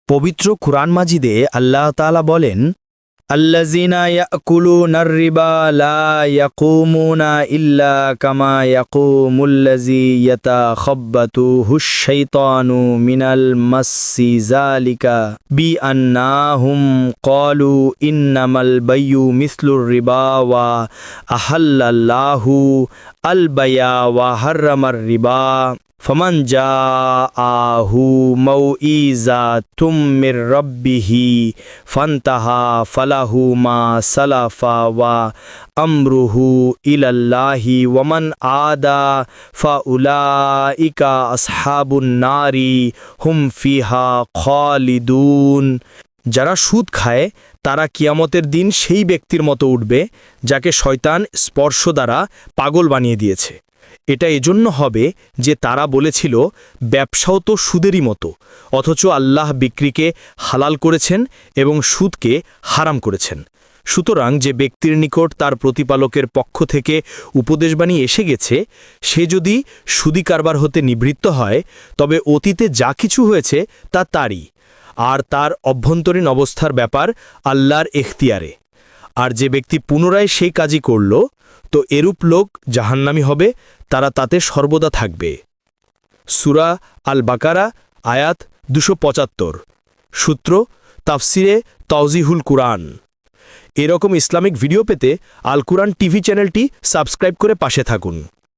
পবিত্র কুরআন মাজিদে আল্লাহ তাআলা বলেন, আল্লাযীনা ইয়াকুলুনার রিবা লা ইয়াকুমুনা ইল্লা কামা ইয়াকুমুল্লাযী ইয়াতাখাব্বাতুহুশ শাইতানু মিনাল মাসসি যালিকা বিআন্নাহুম ক্বালু ইন্নামাল বাইয়ু মিসলুর রিবা ওয়া আহাল্লাল্লাহু আল বাই'a ওয়া হাররামার রিবা ফমান জাআহু মাউইযাতুম মির রাব্বিহি ফান্তাহা ফালাহু মা সালাফা ওয়া আমরুহু ইলাল্লাহি ওয়ামান আদা ফাউলাইকা আসহাবুন নারি হুম ফিহা খালিদুন। যারা সুদ খায় তারা কিয়ামতের দিন সেই ব্যক্তির মতো উঠবে যাকে শয়তান স্পর্শ দ্বারা পাগল বানিয়ে দিয়েছে। এটা এজন্য হবে যে তারা বলেছিল ব্যবসাও তো সুদেরই মতো, অথচ আল্লাহ বিক্রিকে হালাল করেছেন এবং সুদকে হারাম করেছেন। সুতরাং যে ব্যক্তির নিকট তার প্রতিপালকের পক্ষ থেকে উপদেশবাণী এসে গেছে, সে যদি সুদী কারবার হতে নিবৃত্ত হয়, তবে অতীতে যা কিছু হয়েছে তা তারই, আর তার অভ্যন্তরীণ অবস্থার ব্যাপার আল্লাহর এখতিয়ারে। আর যে ব্যক্তি পুনরায় সেই কাজই করল, তো এরূপ লোক জাহান্নামী হবে, তারা তাতে সর্বদা থাকবে। সূরা আল বাকারা আয়াত ২৭৫। সূত্র তাফসিরে তাওজিহুল কুরআন। এরকম ইসলামিক ভিডিও পেতে আল কুরআন টিভি চ্যানেলটি সাবস্ক্রাইব করে পাশে থাকুন।